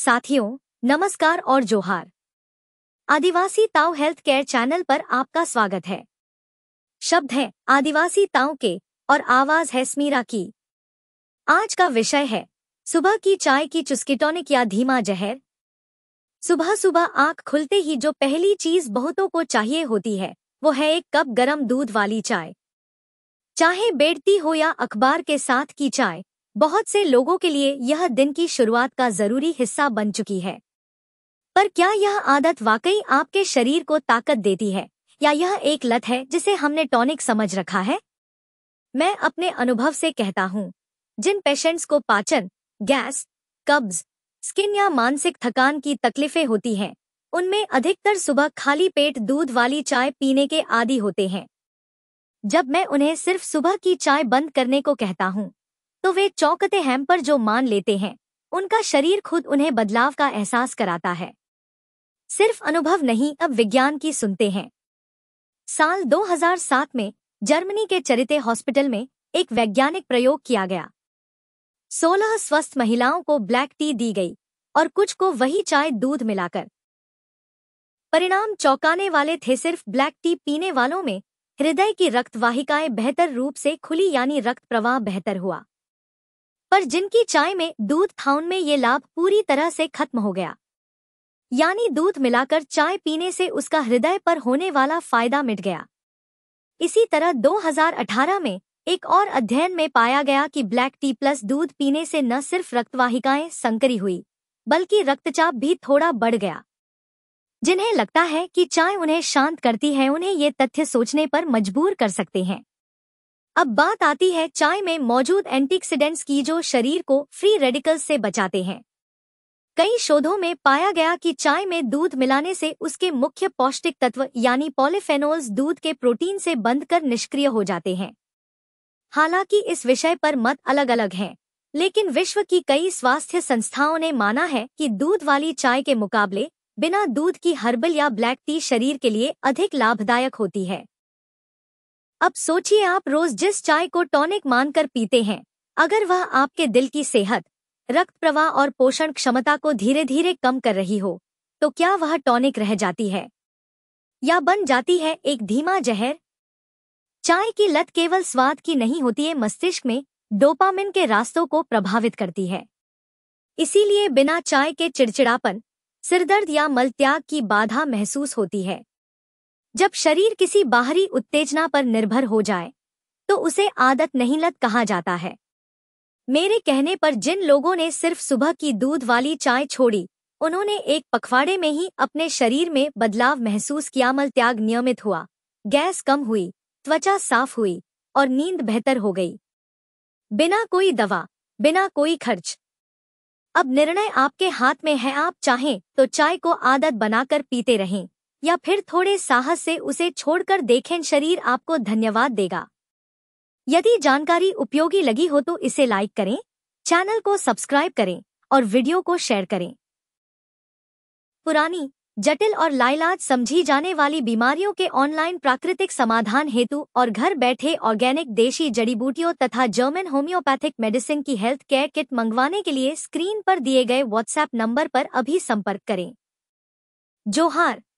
साथियों, नमस्कार और जोहार। आदिवासी ताऊ हेल्थ केयर चैनल पर आपका स्वागत है। शब्द है आदिवासी ताऊ के और आवाज है स्मीरा की। आज का विषय है सुबह की चाय की चुस्की टॉनिक या धीमा जहर। सुबह सुबह आंख खुलते ही जो पहली चीज बहुतों को चाहिए होती है वो है एक कप गरम दूध वाली चाय। चाहे बेड़ती हो या अखबार के साथ की चाय, बहुत से लोगों के लिए यह दिन की शुरुआत का जरूरी हिस्सा बन चुकी है। पर क्या यह आदत वाकई आपके शरीर को ताकत देती है या यह एक लत है जिसे हमने टॉनिक समझ रखा है? मैं अपने अनुभव से कहता हूँ, जिन पेशेंट्स को पाचन, गैस, कब्ज, स्किन या मानसिक थकान की तकलीफें होती हैं, उनमें अधिकतर सुबह खाली पेट दूध वाली चाय पीने के आदी होते हैं। जब मैं उन्हें सिर्फ सुबह की चाय बंद करने को कहता हूँ, तो वे चौंकते हैं, पर जो मान लेते हैं उनका शरीर खुद उन्हें बदलाव का एहसास कराता है। सिर्फ अनुभव नहीं, अब विज्ञान की सुनते हैं। साल 2007 में जर्मनी के चरिते हॉस्पिटल में एक वैज्ञानिक प्रयोग किया गया। 16 स्वस्थ महिलाओं को ब्लैक टी दी गई और कुछ को वही चाय दूध मिलाकर। परिणाम चौंकाने वाले थे। सिर्फ ब्लैक टी पीने वालों में हृदय की रक्त वाहिकाएं बेहतर रूप से खुली, यानी रक्त प्रवाह बेहतर हुआ। पर जिनकी चाय में दूध था उनमें ये लाभ पूरी तरह से खत्म हो गया, यानी दूध मिलाकर चाय पीने से उसका हृदय पर होने वाला फायदा मिट गया। इसी तरह 2018 में एक और अध्ययन में पाया गया कि ब्लैक टी प्लस दूध पीने से न सिर्फ रक्तवाहिकाएं संकरी हुई, बल्कि रक्तचाप भी थोड़ा बढ़ गया। जिन्हें लगता है कि चाय उन्हें शांत करती है, उन्हें ये तथ्य सोचने पर मजबूर कर सकते हैं। अब बात आती है चाय में मौजूद एंटीऑक्सीडेंट्स की, जो शरीर को फ्री रेडिकल्स से बचाते हैं। कई शोधों में पाया गया कि चाय में दूध मिलाने से उसके मुख्य पौष्टिक तत्व यानी पॉलीफेनोल्स दूध के प्रोटीन से बंधकर निष्क्रिय हो जाते हैं। हालांकि इस विषय पर मत अलग अलग हैं, लेकिन विश्व की कई स्वास्थ्य संस्थाओं ने माना है कि दूध वाली चाय के मुकाबले बिना दूध की हर्बल या ब्लैक टी शरीर के लिए अधिक लाभदायक होती है। अब सोचिए, आप रोज जिस चाय को टॉनिक मानकर पीते हैं, अगर वह आपके दिल की सेहत, रक्त प्रवाह और पोषण क्षमता को धीरे धीरे कम कर रही हो, तो क्या वह टॉनिक रह जाती है या बन जाती है एक धीमा जहर? चाय की लत केवल स्वाद की नहीं होती है, मस्तिष्क में डोपामिन के रास्तों को प्रभावित करती है। इसीलिए बिना चाय के चिड़चिड़ापन, सिरदर्द या मलत्याग की बाधा महसूस होती है। जब शरीर किसी बाहरी उत्तेजना पर निर्भर हो जाए तो उसे आदत नहीं लत कहा जाता है। मेरे कहने पर जिन लोगों ने सिर्फ सुबह की दूध वाली चाय छोड़ी, उन्होंने एक पखवाड़े में ही अपने शरीर में बदलाव महसूस किया। मलत्याग नियमित हुआ, गैस कम हुई, त्वचा साफ हुई और नींद बेहतर हो गई, बिना कोई दवा, बिना कोई खर्च। अब निर्णय आपके हाथ में है। आप चाहें तो चाय को आदत बनाकर पीते रहें या फिर थोड़े साहस से उसे छोड़कर देखें, शरीर आपको धन्यवाद देगा। यदि जानकारी उपयोगी लगी हो तो इसे लाइक करें, चैनल को सब्सक्राइब करें और वीडियो को शेयर करें। पुरानी, जटिल और लाइलाज समझी जाने वाली बीमारियों के ऑनलाइन प्राकृतिक समाधान हेतु और घर बैठे ऑर्गेनिक देशी जड़ी बूटियों तथा जर्मन होम्योपैथिक मेडिसिन की हेल्थ केयर किट मंगवाने के लिए स्क्रीन पर दिए गए व्हाट्सएप नंबर पर अभी संपर्क करें। जोहार।